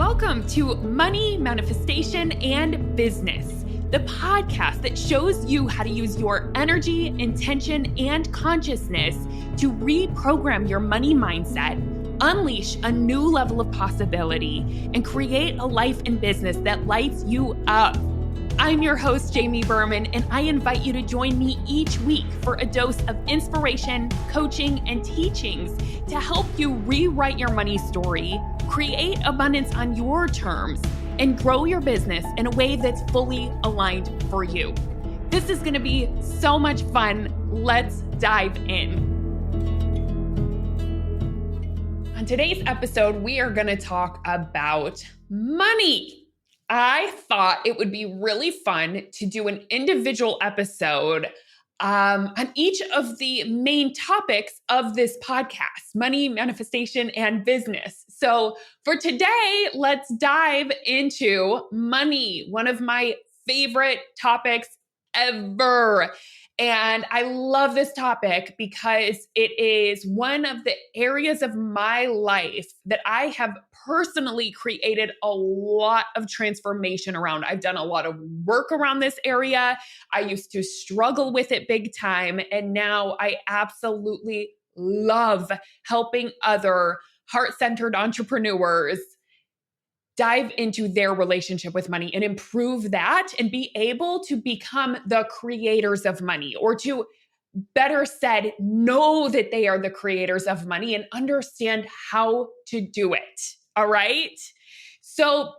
Welcome to Money, Manifestation, and Business, the podcast that shows you how to use your energy, intention, and consciousness to reprogram your money mindset, unleash a new level of possibility, and create a life and business that lights you up. I'm your host, Jamie Berman, and I invite you to join me each week for a dose of inspiration, coaching, and teachings to help you rewrite your money story, create abundance on your terms, and grow your business in a way that's fully aligned for you. This is going to be so much fun. Let's dive in. On today's episode, we are going to talk about money. I thought it would be really fun to do an individual episode on each of the main topics of this podcast: money, manifestation, and business. So for today, let's dive into money, one of my favorite topics ever. And I love this topic because it is one of the areas of my life that I have personally created a lot of transformation around. I've done a lot of work around this area. I used to struggle with it big time. And now I absolutely love helping other heart-centered entrepreneurs dive into their relationship with money and improve that and be able to become the creators of money, or to better said, know that they are the creators of money and understand how to do it. All right. So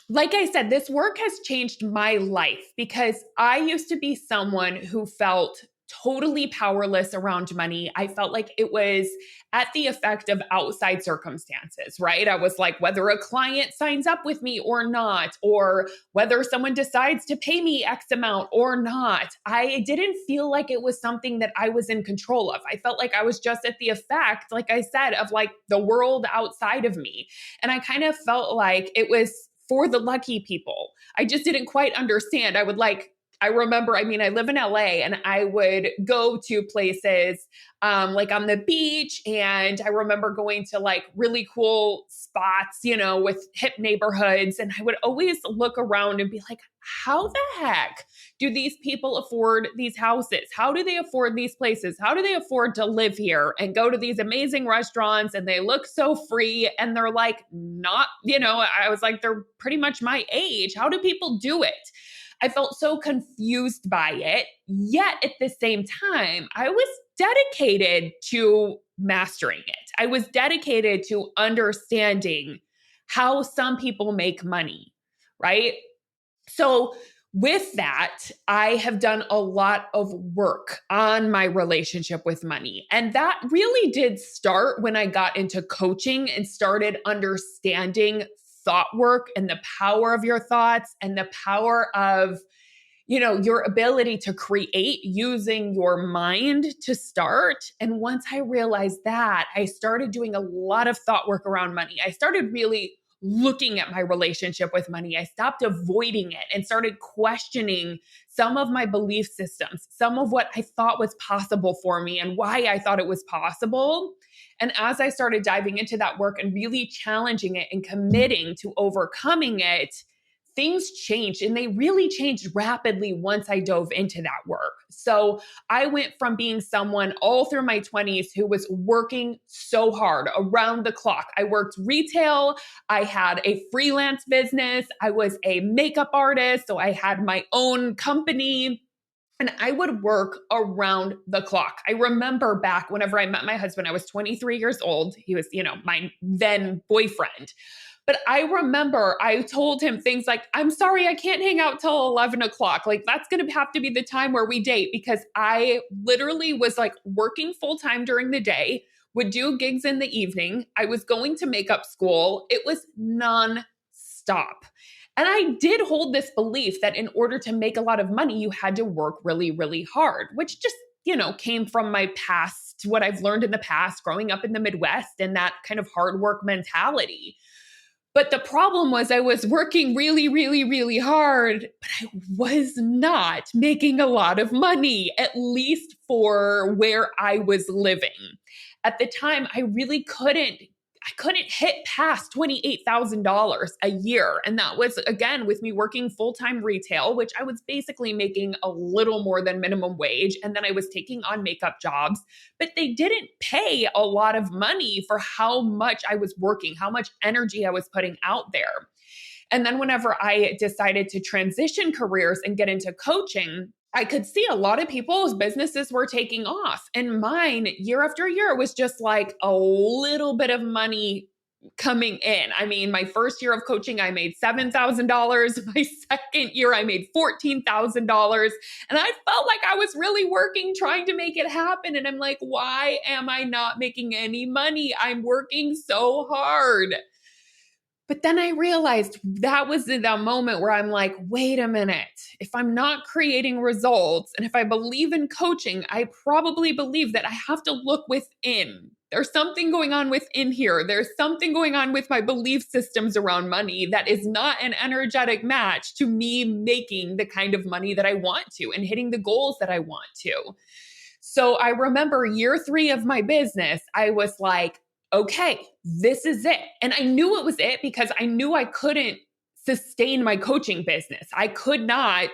like I said, this work has changed my life because I used to be someone who felt totally powerless around money. I felt like it was at the effect of outside circumstances, right? I was like, whether a client signs up with me or not, or whether someone decides to pay me X amount or not, I didn't feel like it was something that I was in control of. I felt like I was just at the effect, like I said, of like the world outside of me. And I kind of felt like it was for the lucky people. I just didn't quite understand. I remember, I live in LA, and I would go to places like on the beach. And I remember going to like really cool spots, with hip neighborhoods. And I would always look around and be like, how the heck do these people afford these houses? How do they afford these places? How do they afford to live here and go to these amazing restaurants? And they look so free. And they're like, not, I was like, they're pretty much my age. How do people do it? I felt so confused by it. Yet at the same time, I was dedicated to mastering it. I was dedicated to understanding how some people make money, right? So with that, I have done a lot of work on my relationship with money. And that really did start when I got into coaching and started understanding thought work and the power of your thoughts and the power of, your ability to create using your mind to start. And once I realized that, I started doing a lot of thought work around money. I started really looking at my relationship with money. I stopped avoiding it and started questioning some of my belief systems, some of what I thought was possible for me and why I thought it was possible. And as I started diving into that work and really challenging it and committing to overcoming it, things changed, and they really changed rapidly once I dove into that work. So I went from being someone all through my 20s who was working so hard around the clock. I worked retail. I had a freelance business. I was a makeup artist. So I had my own company. And I would work around the clock. I remember back whenever I met my husband, I was 23 years old. He was, my then boyfriend. But I remember I told him things like, I'm sorry, I can't hang out till 11 o'clock. Like, that's going to have to be the time where we date, because I literally was like working full time during the day, would do gigs in the evening. I was going to makeup school. It was nonstop. And I did hold this belief that in order to make a lot of money, you had to work really, really hard, which just, came from my past, what I've learned in the past, growing up in the Midwest, and that kind of hard work mentality. But the problem was I was working really, really, really hard, but I was not making a lot of money, at least for where I was living. At the time, I really couldn't I couldn't hit past $28,000 a year. And that was, again, with me working full-time retail, which I was basically making a little more than minimum wage. And then I was taking on makeup jobs, but they didn't pay a lot of money for how much I was working, how much energy I was putting out there. And then whenever I decided to transition careers and get into coaching, I could see a lot of people's businesses were taking off. And mine, year after year, was just like a little bit of money coming in. I mean, my first year of coaching, I made $7,000. My second year, I made $14,000. And I felt like I was really working, trying to make it happen. And I'm like, why am I not making any money? I'm working so hard. But then I realized that was the moment where I'm like, wait a minute. If I'm not creating results and if I believe in coaching, I probably believe that I have to look within. There's something going on within here. There's something going on with my belief systems around money that is not an energetic match to me making the kind of money that I want to and hitting the goals that I want to. So I remember year 3 of my business, I was like, okay, this is it. And I knew it was it because I knew I couldn't sustain my coaching business. I could not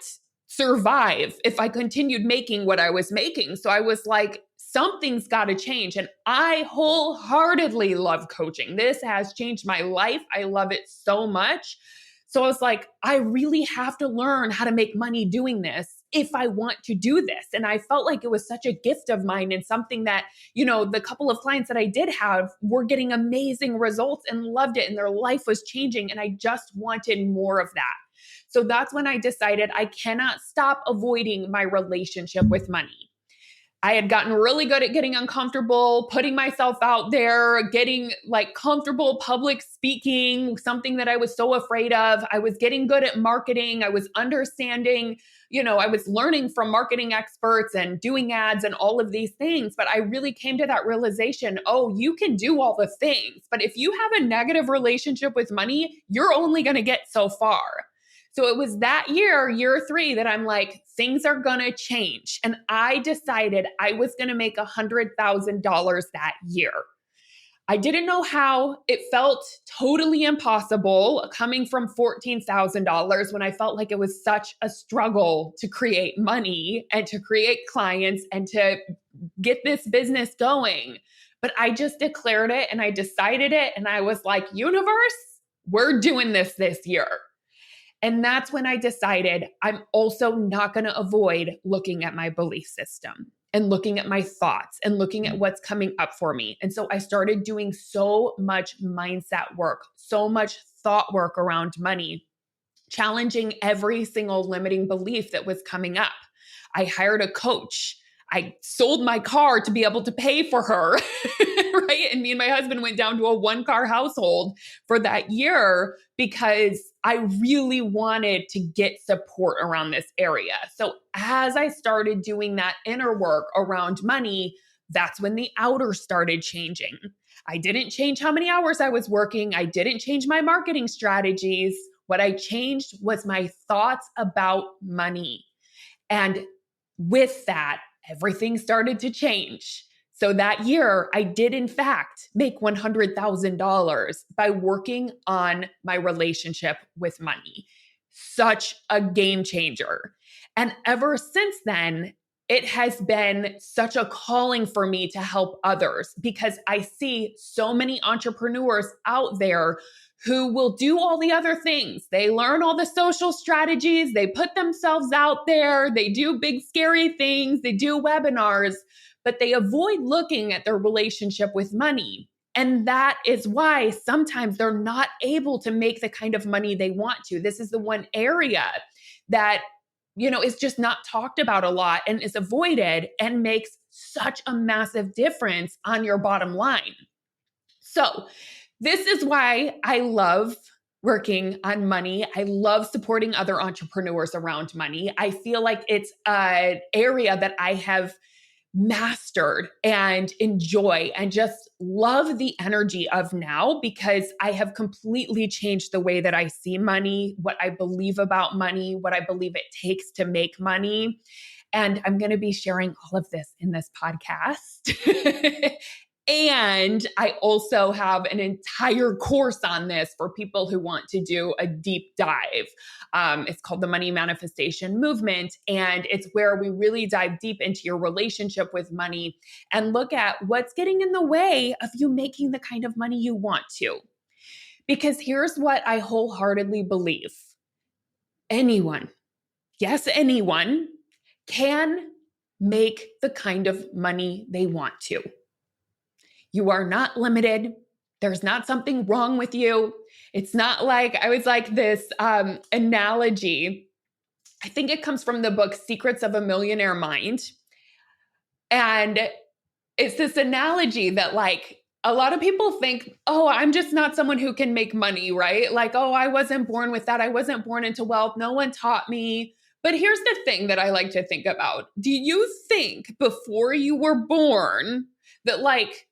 survive if I continued making what I was making. So I was like, something's got to change. And I wholeheartedly love coaching. This has changed my life. I love it so much. So I was like, I really have to learn how to make money doing this if I want to do this. And I felt like it was such a gift of mine and something that, the couple of clients that I did have were getting amazing results and loved it and their life was changing. And I just wanted more of that. So that's when I decided I cannot stop avoiding my relationship with money. I had gotten really good at getting uncomfortable, putting myself out there, getting like comfortable public speaking, something that I was so afraid of. I was getting good at marketing. I was understanding, I was learning from marketing experts and doing ads and all of these things. But I really came to that realization, you can do all the things. But if you have a negative relationship with money, you're only going to get so far. So it was that year 3, that I'm like, things are going to change. And I decided I was going to make $100,000 that year. I didn't know how. It felt totally impossible coming from $14,000 when I felt like it was such a struggle to create money and to create clients and to get this business going. But I just declared it and I decided it. And I was like, universe, we're doing this year. And that's when I decided I'm also not going to avoid looking at my belief system and looking at my thoughts and looking at what's coming up for me. And so I started doing so much mindset work, so much thought work around money, challenging every single limiting belief that was coming up. I hired a coach. I sold my car to be able to pay for her, right? And me and my husband went down to a 1-car household for that year because I really wanted to get support around this area. So as I started doing that inner work around money, that's when the outer started changing. I didn't change how many hours I was working. I didn't change my marketing strategies. What I changed was my thoughts about money. And with that, everything started to change. So that year, I did in fact make $100,000 by working on my relationship with money. Such a game changer. And ever since then, it has been such a calling for me to help others because I see so many entrepreneurs out there who will do all the other things. They learn all the social strategies, they put themselves out there, they do big scary things, they do webinars, but they avoid looking at their relationship with money. And that is why sometimes they're not able to make the kind of money they want to. This is the one area that, is just not talked about a lot and is avoided and makes such a massive difference on your bottom line. So this is why I love working on money. I love supporting other entrepreneurs around money. I feel like it's an area that I have mastered and enjoy and just love the energy of now because I have completely changed the way that I see money, what I believe about money, what I believe it takes to make money. And I'm going to be sharing all of this in this podcast. And I also have an entire course on this for people who want to do a deep dive. It's called the Money Manifestation Movement. And it's where we really dive deep into your relationship with money and look at what's getting in the way of you making the kind of money you want to. Because here's what I wholeheartedly believe: anyone, yes, anyone can make the kind of money they want to. You are not limited. There's not something wrong with you. It's not like, I was like this analogy. I think it comes from the book Secrets of a Millionaire Mind. And it's this analogy that like a lot of people think, oh, I'm just not someone who can make money, right? Like, oh, I wasn't born with that. I wasn't born into wealth. No one taught me. But here's the thing that I like to think about. Do you think before you were born that like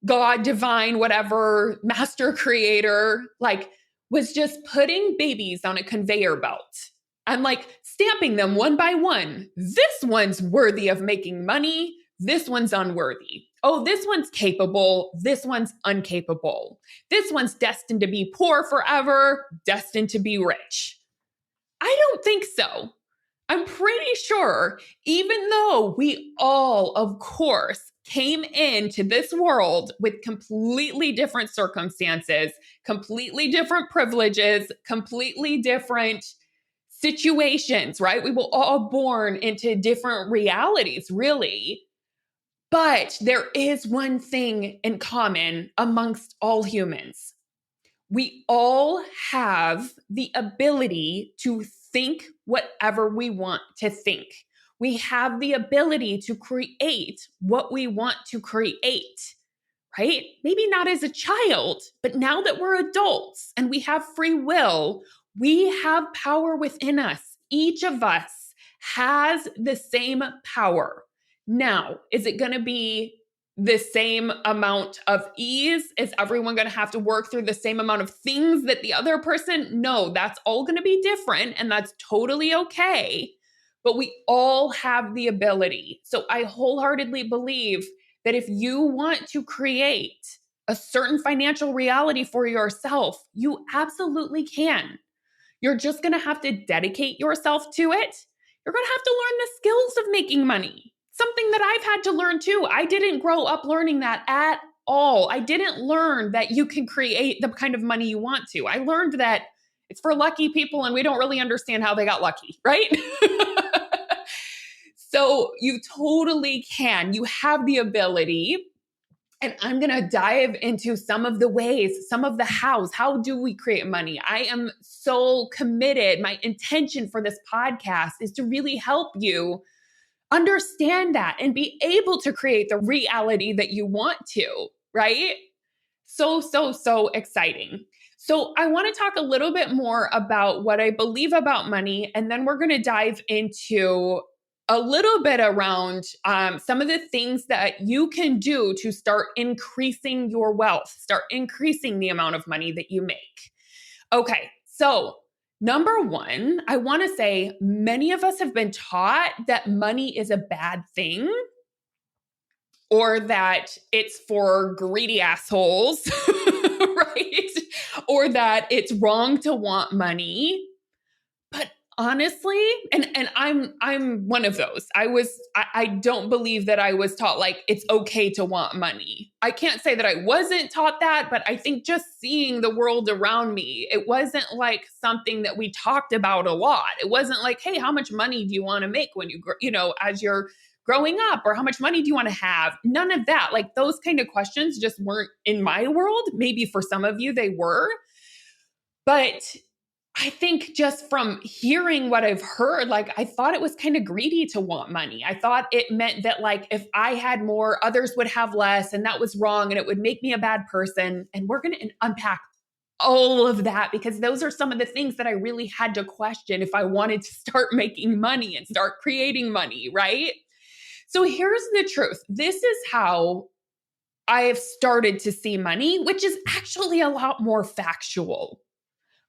God, divine, whatever, master creator, like was just putting babies on a conveyor belt and like stamping them one by one? This one's worthy of making money. This one's unworthy. Oh, this one's capable. This one's incapable. This one's destined to be poor forever, destined to be rich. I don't think so. I'm pretty sure, even though we all, of course, came into this world with completely different circumstances, completely different privileges, completely different situations, right? We were all born into different realities, really. But there is one thing in common amongst all humans. We all have the ability to think whatever we want to think. We have the ability to create what we want to create, right? Maybe not as a child, but now that we're adults and we have free will, we have power within us. Each of us has the same power. Now, is it going to be the same amount of ease? Is everyone going to have to work through the same amount of things that the other person? No, that's all going to be different, and that's totally okay. But we all have the ability. So I wholeheartedly believe that if you want to create a certain financial reality for yourself, you absolutely can. You're just going to have to dedicate yourself to it. You're going to have to learn the skills of making money. Something that I've had to learn too. I didn't grow up learning that at all. I didn't learn that you can create the kind of money you want to. I learned that it's for lucky people and we don't really understand how they got lucky, right? So you totally can. You have the ability. And I'm going to dive into some of the ways, some of the hows. How do we create money? I am so committed. My intention for this podcast is to really help you understand that and be able to create the reality that you want to, right? So exciting. So I want to talk a little bit more about what I believe about money, and then we're going to dive into a little bit around some of the things that you can do to start increasing your wealth, start increasing the amount of money that you make. Okay, so number one, I want to say many of us have been taught that money is a bad thing or that it's for greedy assholes, right? Or that it's wrong to want money. But honestly, and I'm one of those. I don't believe that I was taught like it's okay to want money. I can't say that I wasn't taught that, but I think just seeing the world around me, it wasn't like something that we talked about a lot. It wasn't like, hey, how much money do you want to make when as you're growing up, or how much money do you want to have? None of that. Like those kind of questions just weren't in my world. Maybe for some of you they were. But I think just from hearing what I've heard, like I thought it was kind of greedy to want money. I thought it meant that like if I had more, others would have less, and that was wrong and it would make me a bad person. And we're going to unpack all of that because those are some of the things that I really had to question if I wanted to start making money and start creating money, right? So here's the truth. This is how I have started to see money, which is actually a lot more factual.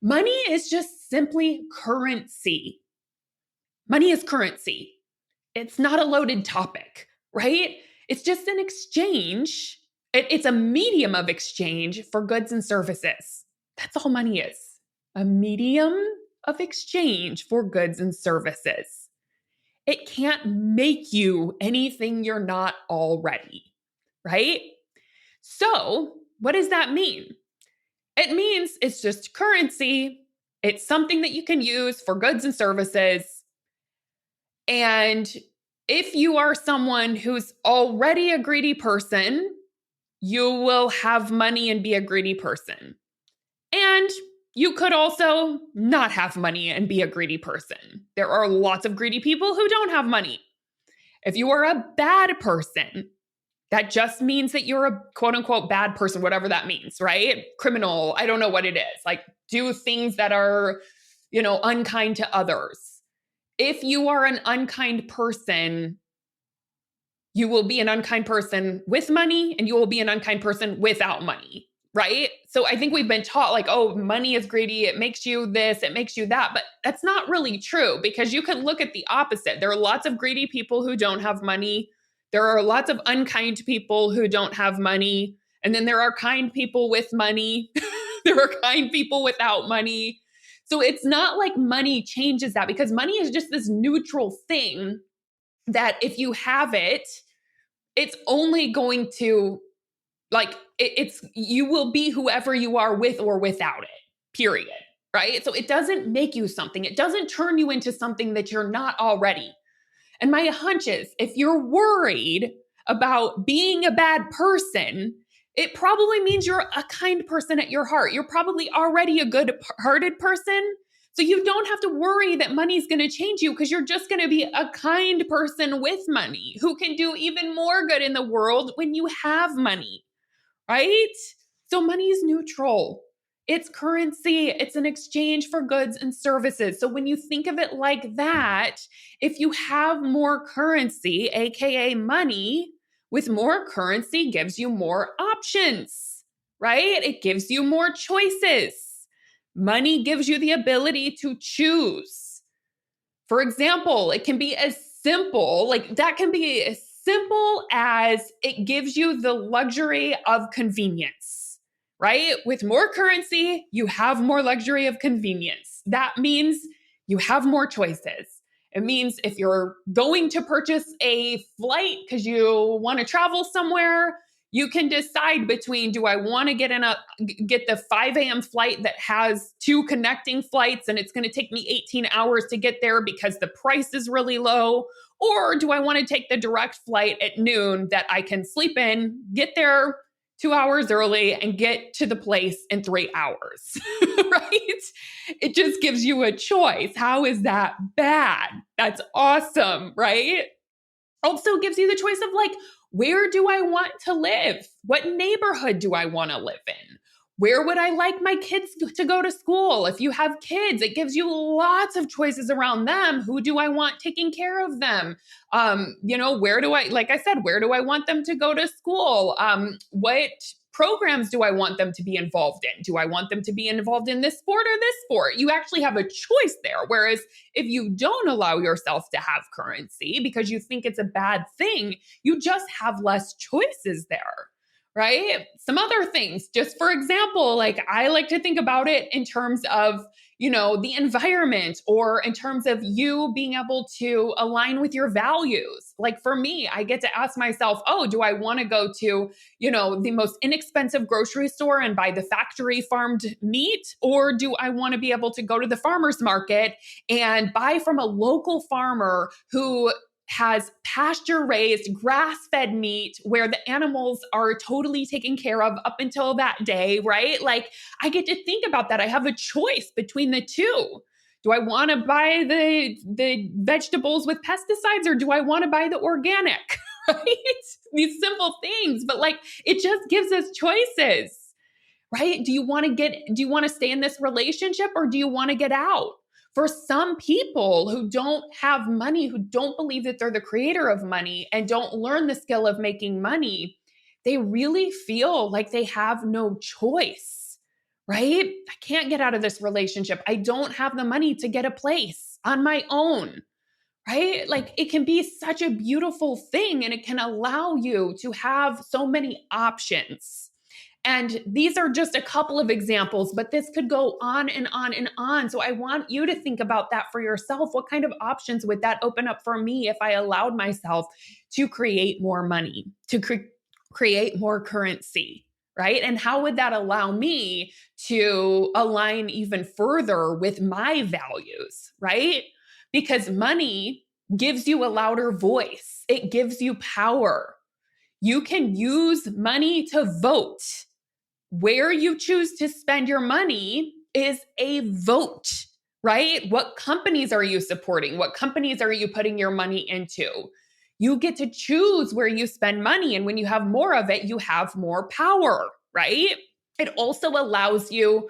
Money is just simply currency. Money is currency. It's not a loaded topic, right? It's just an exchange It's a medium of exchange for goods and services. That's all money is. A medium of exchange for goods and services. It can't make you anything you're not already, right? So, what does that mean? It means it's just currency. It's something that you can use for goods and services. And if you are someone who's already a greedy person, you will have money and be a greedy person. And you could also not have money and be a greedy person. There are lots of greedy people who don't have money. If you are a bad person, that just means that you're a quote unquote bad person, whatever that means, right? Criminal, I don't know what it is. Like do things that are, unkind to others. If you are an unkind person, you will be an unkind person with money and you will be an unkind person without money, right? So I think we've been taught like, oh, money is greedy. It makes you this, it makes you that. But that's not really true because you can look at the opposite. There are lots of greedy people who don't have money. There are lots of unkind people who don't have money. And then there are kind people with money. There are kind people without money. So it's not like money changes that because money is just this neutral thing that if you have it, it's only going to it's you will be whoever you are with or without it, period. Right? So it doesn't make you something. It doesn't turn you into something that you're not already. And my hunch is if you're worried about being a bad person, it probably means you're a kind person at your heart. You're probably already a good-hearted person. So you don't have to worry that money's going to change you because you're just going to be a kind person with money who can do even more good in the world when you have money, right? So money is neutral. It's currency. It's an exchange for goods and services. So when you think of it like that, if you have more currency, AKA money, with more currency gives you more options, right? It gives you more choices. Money gives you the ability to choose. For example, it can be as simple, that can be as simple as it gives you the luxury of convenience, right? With more currency, you have more luxury of convenience. That means you have more choices. It means if you're going to purchase a flight because you want to travel somewhere, you can decide between do I want to get the 5 a.m. flight that has 2 connecting flights and it's going to take me 18 hours to get there because the price is really low, or do I want to take the direct flight at noon that I can sleep in, get there 2 hours early and get to the place in 3 hours, right? It just gives you a choice. How is that bad? That's awesome, right? Also gives you the choice of where do I want to live? What neighborhood do I want to live in? Where would I like my kids to go to school? If you have kids, it gives you lots of choices around them. Who do I want taking care of them? Where do I want them to go to school? What programs do I want them to be involved in? Do I want them to be involved in this sport or this sport? You actually have a choice there. Whereas if you don't allow yourself to have currency because you think it's a bad thing, you just have less choices there. Right? Some other things, just for example, I like to think about it in terms of, the environment or in terms of you being able to align with your values. Like for me, I get to ask myself, oh, do I want to go to, the most inexpensive grocery store and buy the factory farmed meat? Or do I want to be able to go to the farmer's market and buy from a local farmer who has pasture raised, grass fed meat where the animals are totally taken care of up until that day, right? I get to think about that. I have a choice between the two. Do I want to buy the vegetables with pesticides or do I want to buy the organic? Right? These simple things, but it just gives us choices. Right? Do you want to stay in this relationship or do you want to get out? For some people who don't have money, who don't believe that they're the creator of money and don't learn the skill of making money, they really feel like they have no choice, right? I can't get out of this relationship. I don't have the money to get a place on my own, right? Like it can be such a beautiful thing and it can allow you to have so many options. And these are just a couple of examples, but this could go on and on and on. So I want you to think about that for yourself. What kind of options would that open up for me if I allowed myself to create more money, to create more currency? Right. And how would that allow me to align even further with my values? Right. Because money gives you a louder voice, it gives you power. You can use money to vote. Where you choose to spend your money is a vote, right? What companies are you supporting? What companies are you putting your money into? You get to choose where you spend money. And when you have more of it, you have more power, right? It also allows you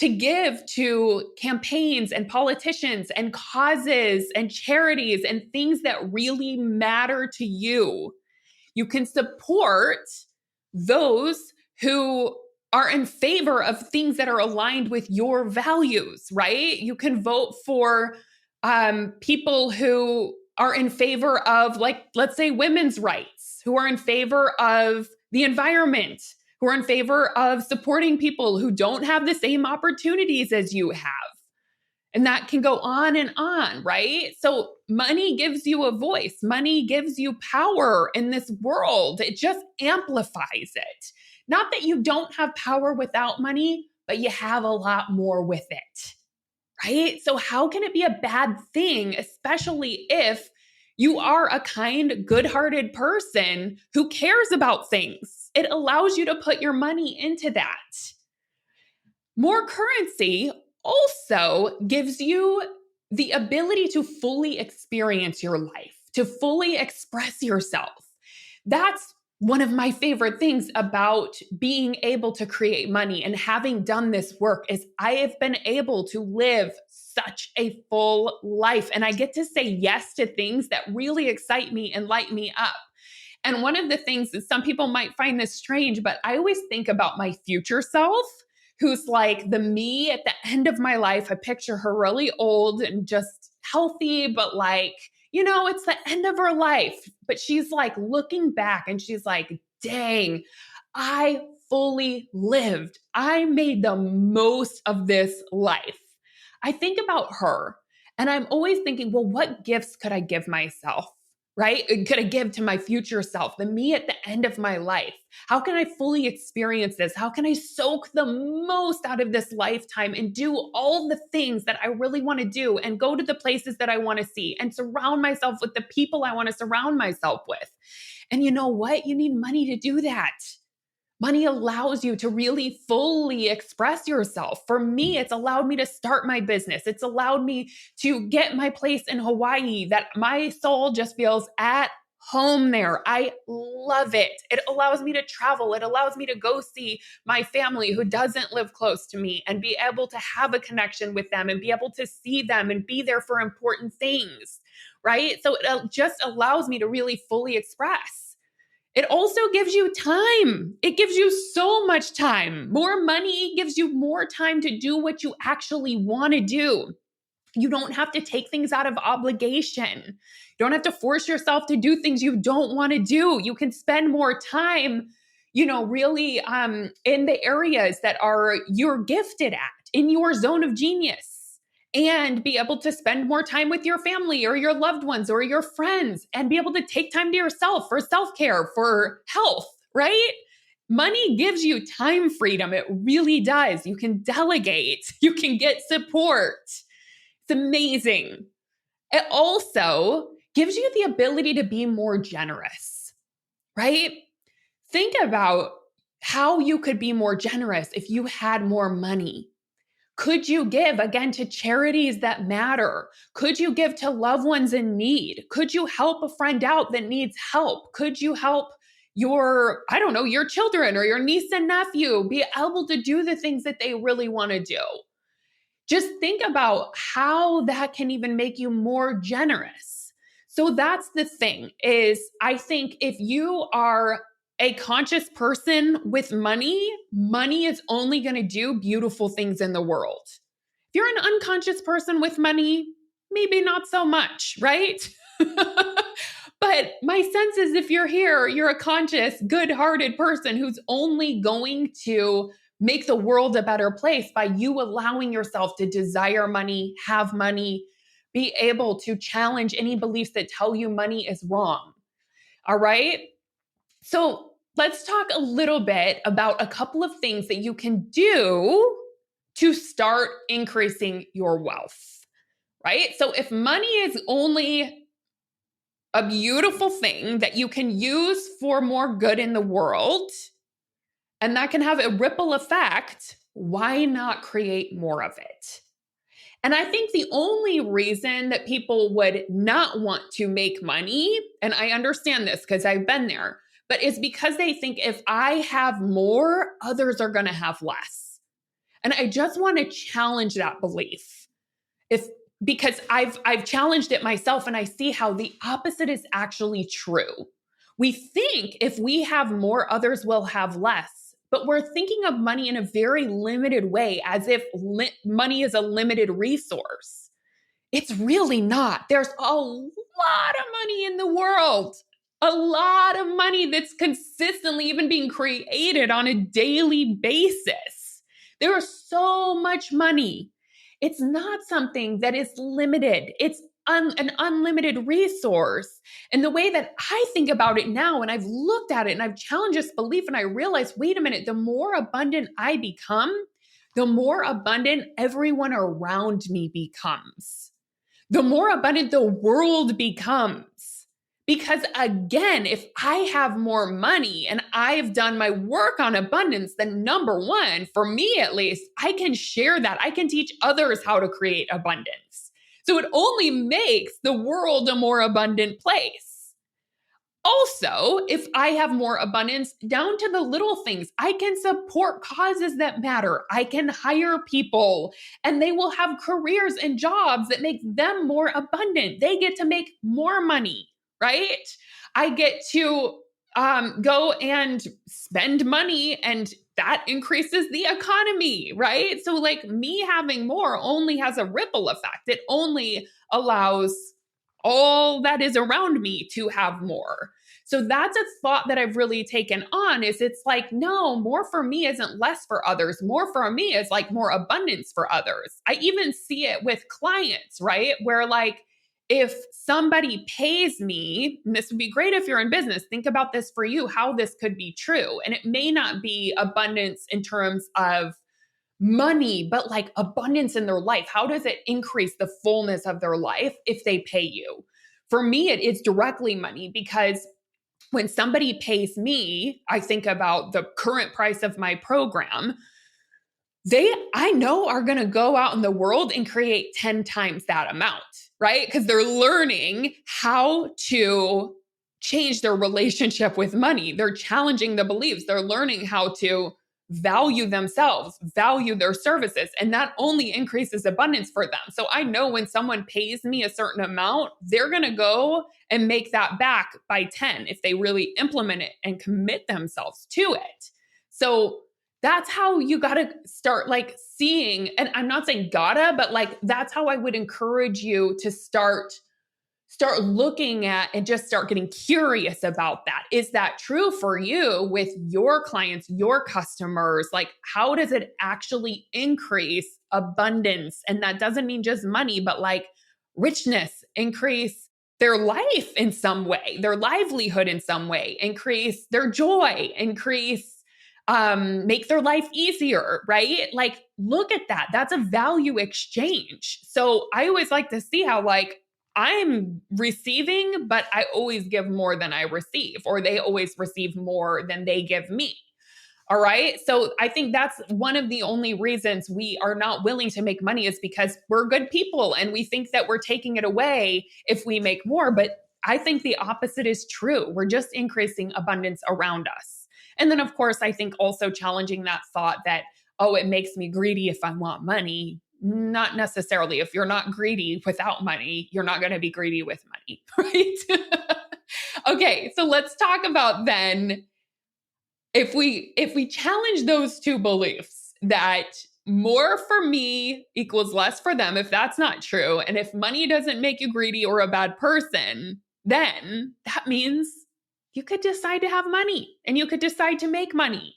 to give to campaigns and politicians and causes and charities and things that really matter to you. You can support those who are in favor of things that are aligned with your values, right? You can vote for people who are in favor of, like, let's say, women's rights, who are in favor of the environment, who are in favor of supporting people who don't have the same opportunities as you have. And that can go on, right? So money gives you a voice. Money gives you power in this world. It just amplifies it. Not that you don't have power without money, but you have a lot more with it, right? So how can it be a bad thing, especially if you are a kind, good-hearted person who cares about things? It allows you to put your money into that. More currency also gives you the ability to fully experience your life, to fully express yourself. That's one of my favorite things about being able to create money and having done this work is I have been able to live such a full life. And I get to say yes to things that really excite me and light me up. And one of the things that some people might find this strange, but I always think about my future self, who's like the me at the end of my life. I picture her really old and just healthy, but like, it's the end of her life. But she's like looking back and she's like, dang, I fully lived. I made the most of this life. I think about her and I'm always thinking, well, what gifts could I give myself? Right? Could I give to my future self, the me at the end of my life? How can I fully experience this? How can I soak the most out of this lifetime and do all the things that I really want to do and go to the places that I want to see and surround myself with the people I want to surround myself with? And you know what? You need money to do that. Money allows you to really fully express yourself. For me, it's allowed me to start my business. It's allowed me to get my place in Hawaii that my soul just feels at home there. I love it. It allows me to travel. It allows me to go see my family who doesn't live close to me and be able to have a connection with them and be able to see them and be there for important things, right? So it just allows me to really fully express. It also gives you time. It gives you so much time. More money gives you more time to do what you actually want to do. You don't have to take things out of obligation. You don't have to force yourself to do things you don't want to do. You can spend more time, really in the areas that are you're gifted at, in your zone of genius. And be able to spend more time with your family or your loved ones or your friends and be able to take time to yourself for self-care, for health, right? Money gives you time freedom. It really does. You can delegate, you can get support. It's amazing. It also gives you the ability to be more generous, right? Think about how you could be more generous if you had more money. Could you give again to charities that matter? Could you give to loved ones in need? Could you help a friend out that needs help? Could you help your children or your niece and nephew be able to do the things that they really want to do? Just think about how that can even make you more generous. So that's the thing is I think if you are a conscious person with money, money is only going to do beautiful things in the world. If you're an unconscious person with money, maybe not so much, right? But my sense is if you're here, you're a conscious, good-hearted person who's only going to make the world a better place by you allowing yourself to desire money, have money, be able to challenge any beliefs that tell you money is wrong. All right? So let's talk a little bit about a couple of things that you can do to start increasing your wealth, right? So if money is only a beautiful thing that you can use for more good in the world, and that can have a ripple effect, why not create more of it? And I think the only reason that people would not want to make money, and I understand this because I've been there, but it's because they think if I have more, others are going to have less. And I just want to challenge that belief. Because I've challenged it myself and I see how the opposite is actually true. We think if we have more, others will have less. But we're thinking of money in a very limited way, as if money is a limited resource. It's really not. There's a lot of money in the world, a lot of money that's consistently even being created on a daily basis. There is so much money. It's not something that is limited. It's an unlimited resource. And the way that I think about it now, and I've looked at it and I've challenged this belief, and I realized, wait a minute, the more abundant I become, the more abundant everyone around me becomes. The more abundant the world becomes. Because again, if I have more money and I've done my work on abundance, then number one, for me at least, I can share that. I can teach others how to create abundance. So it only makes the world a more abundant place. Also, if I have more abundance down to the little things, I can support causes that matter. I can hire people and they will have careers and jobs that make them more abundant. They get to make more money, right? I get to go and spend money and that increases the economy, right? So like me having more only has a ripple effect. It only allows all that is around me to have more. So that's a thought that I've really taken on is it's like, no, more for me isn't less for others. More for me is like more abundance for others. I even see it with clients, right? Where like, if somebody pays me, and this would be great if you're in business, think about this for you, how this could be true. And it may not be abundance in terms of money, but like abundance in their life. How does it increase the fullness of their life if they pay you? For me, it is directly money because when somebody pays me, I think about the current price of my program. I know are going to go out in the world and create 10 times that amount, right? Because they're learning how to change their relationship with money. They're challenging the beliefs. They're learning how to value themselves, value their services, and that only increases abundance for them. So I know when someone pays me a certain amount, they're going to go and make that back by 10 if they really implement it and commit themselves to it. So that's how you got to start like seeing, and I'm not saying gotta, but like that's how I would encourage you to start looking at and just start getting curious about that. Is that true for you with your clients, your customers? Like, how does it actually increase abundance? And that doesn't mean just money, but like richness, increase their life in some way, their livelihood in some way, increase their joy, make their life easier, right? Like, look at that. That's a value exchange. So I always like to see how like I'm receiving, but I always give more than I receive, or they always receive more than they give me. All right. So I think that's one of the only reasons we are not willing to make money is because we're good people and we think that we're taking it away if we make more. But I think the opposite is true. We're just increasing abundance around us. And then, of course, I think also challenging that thought that, oh, it makes me greedy if I want money. Not necessarily. If you're not greedy without money, you're not going to be greedy with money, right? Okay, so let's talk about then if we challenge those two beliefs that more for me equals less for them if that's not true. And if money doesn't make you greedy or a bad person, then that means you could decide to have money and you could decide to make money.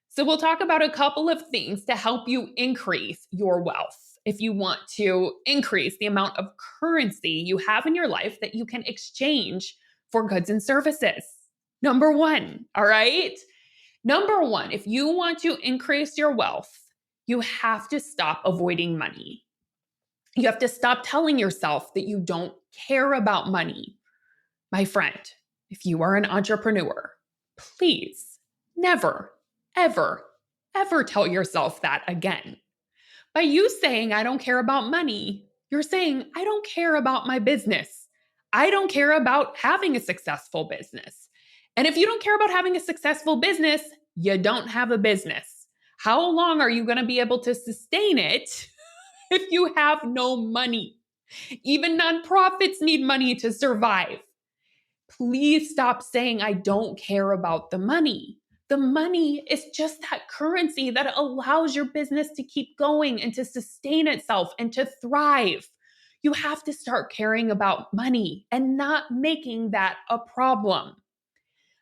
So we'll talk about a couple of things to help you increase your wealth. If you want to increase the amount of currency you have in your life that you can exchange for goods and services. Number one, all right? Number one, if you want to increase your wealth, you have to stop avoiding money. You have to stop telling yourself that you don't care about money. My friend, if you are an entrepreneur, please never, ever, ever tell yourself that again. By you saying, I don't care about money, you're saying, I don't care about my business. I don't care about having a successful business. And if you don't care about having a successful business, you don't have a business. How long are you going to be able to sustain it if you have no money? Even nonprofits need money to survive. Please stop saying, I don't care about the money. The money is just that currency that allows your business to keep going and to sustain itself and to thrive. You have to start caring about money and not making that a problem.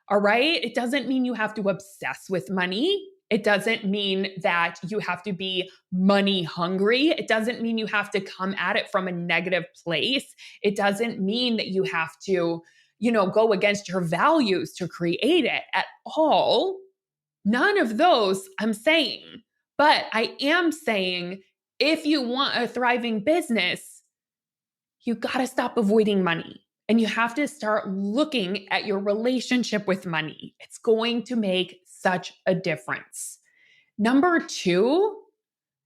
All right? It doesn't mean you have to obsess with money. It doesn't mean that you have to be money hungry. It doesn't mean you have to come at it from a negative place. It doesn't mean that you have to, go against your values to create it at all. None of those I'm saying. But I am saying if you want a thriving business, you got to stop avoiding money. And you have to start looking at your relationship with money. It's going to make such a difference. Number two,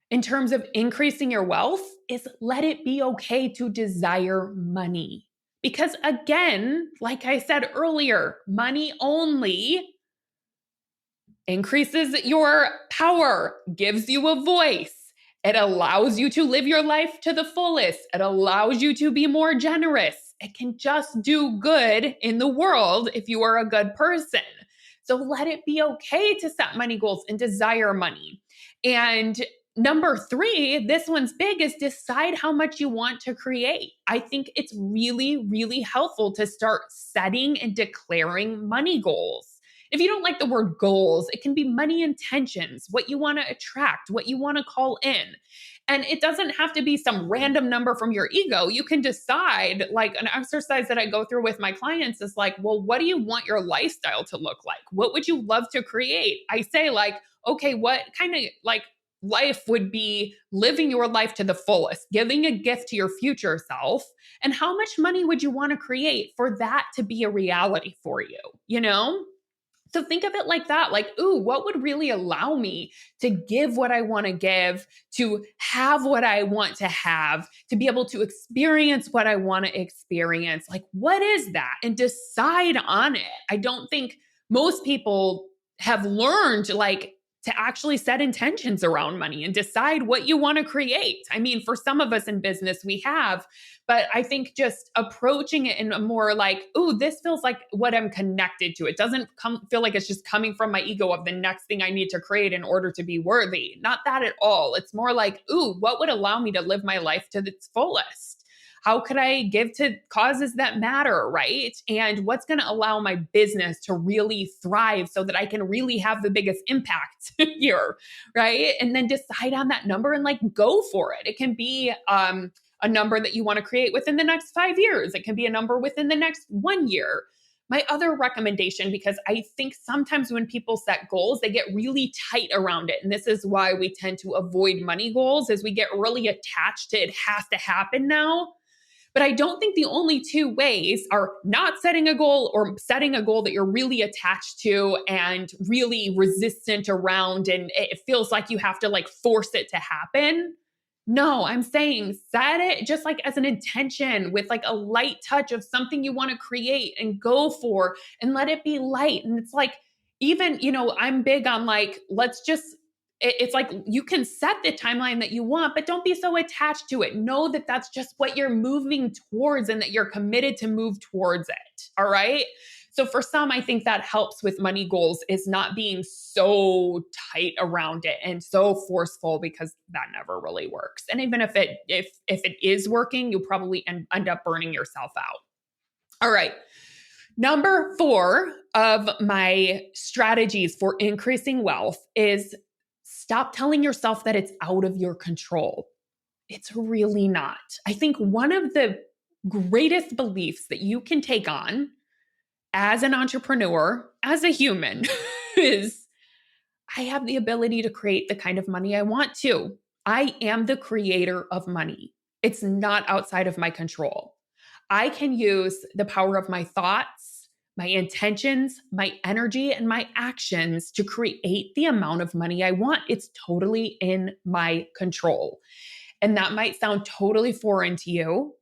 in terms of increasing your wealth, is let it be okay to desire money. Because again, like I said earlier, money only increases your power, gives you a voice. It allows you to live your life to the fullest. It allows you to be more generous. It can just do good in the world if you are a good person. So let it be okay to set money goals and desire money. And number three, this one's big, is decide how much you want to create. I think it's really, really helpful to start setting and declaring money goals. If you don't like the word goals, it can be money intentions, what you want to attract, what you want to call in. And it doesn't have to be some random number from your ego. You can decide, like an exercise that I go through with my clients is like, well, what do you want your lifestyle to look like? What would you love to create? I say like, okay, what kind of like life would be living your life to the fullest, giving a gift to your future self? And how much money would you want to create for that to be a reality for you? So think of it like that, like, ooh, what would really allow me to give what I want to give, to have what I want to have, to be able to experience what I want to experience? Like, what is that? And decide on it. I don't think most people have learned to actually set intentions around money and decide what you want to create. I mean, for some of us in business, we have, but I think just approaching it in a more like, ooh, this feels like what I'm connected to. It doesn't feel like it's just coming from my ego of the next thing I need to create in order to be worthy. Not that at all. It's more like, ooh, what would allow me to live my life to its fullest? How could I give to causes that matter, right? And what's going to allow my business to really thrive so that I can really have the biggest impact here, right? And then decide on that number and go for it. It can be a number that you want to create within the next 5 years. It can be a number within the next 1 year. My other recommendation, because I think sometimes when people set goals, they get really tight around it. And this is why we tend to avoid money goals, is we get really attached to it has to happen now. But I don't think the only two ways are not setting a goal or setting a goal that you're really attached to and really resistant around. And it feels like you have to force it to happen. No, I'm saying set it just as an intention with a light touch of something you want to create and go for and let it be light. And it's even, I'm big on let's just, it's you can set the timeline that you want, but don't be so attached to it. Know that that's just what you're moving towards and that you're committed to move towards it. All right. So for some, I think that helps with money goals is not being so tight around it and so forceful, because that never really works. And even if it is working, you'll probably end up burning yourself out. All right. Number 4 of my strategies for increasing wealth is stop telling yourself that it's out of your control. It's really not. I think one of the greatest beliefs that you can take on as an entrepreneur, as a human, is I have the ability to create the kind of money I want to. I am the creator of money. It's not outside of my control. I can use the power of my thoughts, my intentions, my energy, and my actions to create the amount of money I want. It's totally in my control. And that might sound totally foreign to you,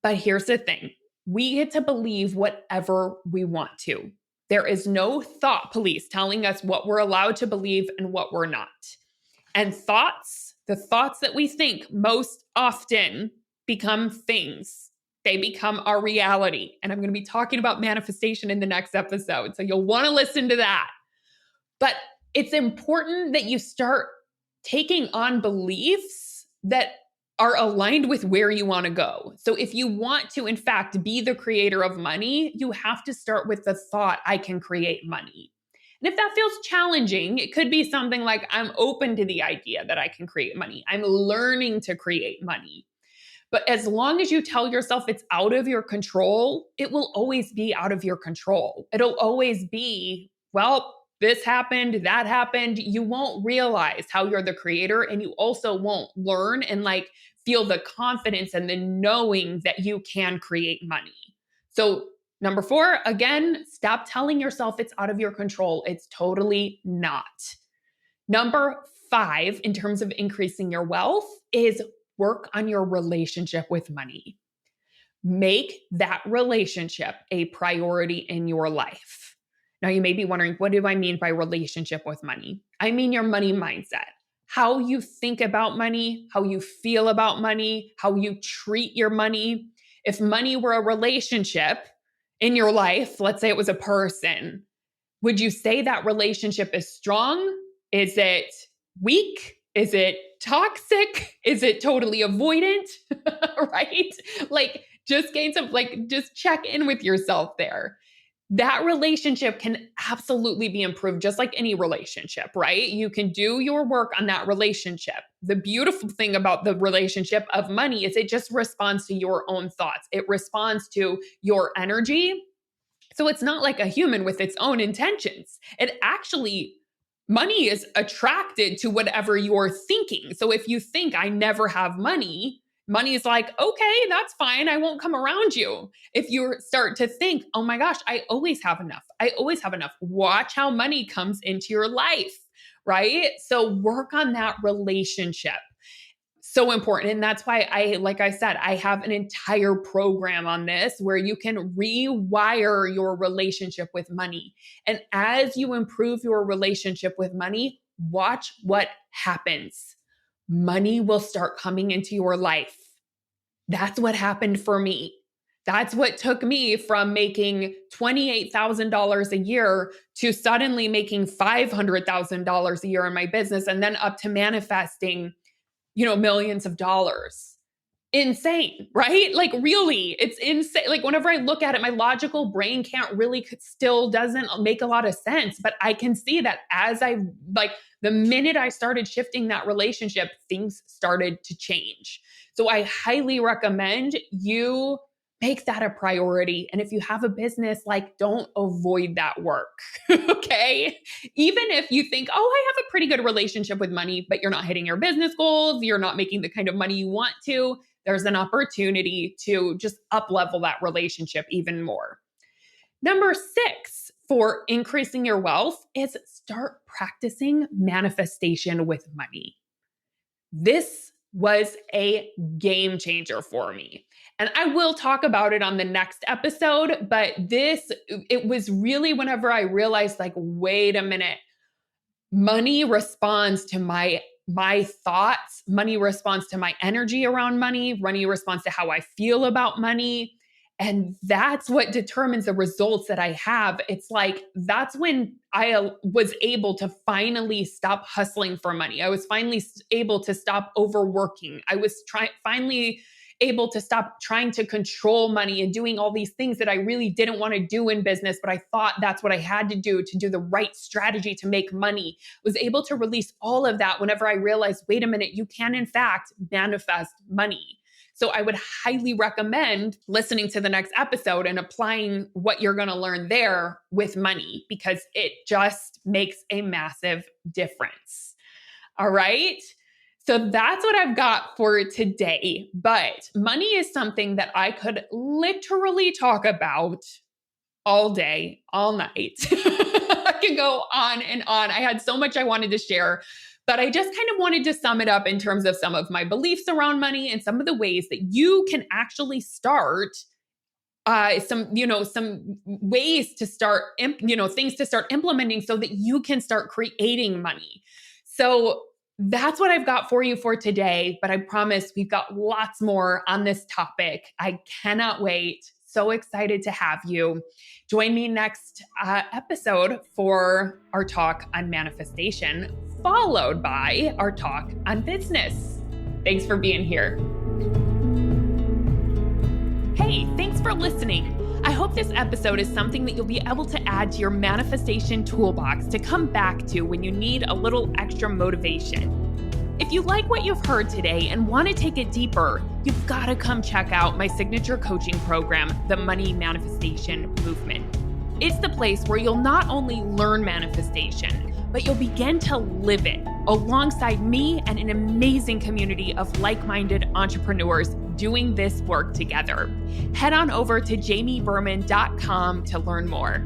but here's the thing. We get to believe whatever we want to. There is no thought police telling us what we're allowed to believe and what we're not. And the thoughts that we think most often become things. They become our reality. And I'm going to be talking about manifestation in the next episode. So you'll want to listen to that. But it's important that you start taking on beliefs that are aligned with where you want to go. So if you want to, in fact, be the creator of money, you have to start with the thought, I can create money. And if that feels challenging, it could be something like, I'm open to the idea that I can create money. I'm learning to create money. But as long as you tell yourself it's out of your control, it will always be out of your control. It'll always be, well, this happened, that happened. You won't realize how you're the creator, and you also won't learn and feel the confidence and the knowing that you can create money. So number 4, again, stop telling yourself it's out of your control. It's totally not. Number 5, in terms of increasing your wealth, is work on your relationship with money. Make that relationship a priority in your life. Now, you may be wondering, what do I mean by relationship with money? I mean your money mindset, how you think about money, how you feel about money, how you treat your money. If money were a relationship in your life, let's say it was a person, would you say that relationship is strong? Is it weak? Is it toxic? Is it totally avoidant? Right? Just check in with yourself there. That relationship can absolutely be improved, just like any relationship, right? You can do your work on that relationship. The beautiful thing about the relationship of money is it just responds to your own thoughts. It responds to your energy. So it's not like a human with its own intentions. Money is attracted to whatever you're thinking. So if you think I never have money, money is like, okay, that's fine. I won't come around you. If you start to think, oh my gosh, I always have enough. I always have enough. Watch how money comes into your life, right? So work on that relationship. So important. And that's why like I said, I have an entire program on this where you can rewire your relationship with money. And as you improve your relationship with money, watch what happens. Money will start coming into your life. That's what happened for me. That's what took me from making $28,000 a year to suddenly making $500,000 a year in my business, and then up to manifesting, millions of dollars. Insane, right? Really, it's insane. Whenever I look at it, my logical brain still doesn't make a lot of sense, but I can see that the minute I started shifting that relationship, things started to change. So I highly recommend you make that a priority. And if you have a business, don't avoid that work. Okay. Even if you think, oh, I have a pretty good relationship with money, but you're not hitting your business goals, you're not making the kind of money you want to, there's an opportunity to just up-level that relationship even more. Number 6 for increasing your wealth is start practicing manifestation with money. This was a game changer for me. And I will talk about it on the next episode, but it was really whenever I realized, wait a minute, money responds to my thoughts, money responds to my energy around money responds to how I feel about money. And that's what determines the results that I have. It's like, that's when I was able to finally stop hustling for money. I was finally able to stop overworking. I was finally able to stop trying to control money and doing all these things that I really didn't want to do in business, but I thought that's what I had to do the right strategy to make money. I was able to release all of that whenever I realized, wait a minute, you can in fact manifest money. So I would highly recommend listening to the next episode and applying what you're going to learn there with money, because it just makes a massive difference. All right. So that's what I've got for today. But money is something that I could literally talk about all day, all night. I can go on and on. I had so much I wanted to share, but I just kind of wanted to sum it up in terms of some of my beliefs around money and some of the ways that you can actually start some ways to start, things to start implementing so that you can start creating money. So that's what I've got for you for today, but I promise we've got lots more on this topic. I cannot wait. So excited to have you. Join me next episode for our talk on manifestation, followed by our talk on business. Thanks for being here. Hey, thanks for listening. I hope this episode is something that you'll be able to add to your manifestation toolbox to come back to when you need a little extra motivation. If you like what you've heard today and want to take it deeper, you've got to come check out my signature coaching program, the Money Manifestation Movement. It's the place where you'll not only learn manifestation, but you'll begin to live it alongside me and an amazing community of like-minded entrepreneurs doing this work together. Head on over to jamieberman.com to learn more.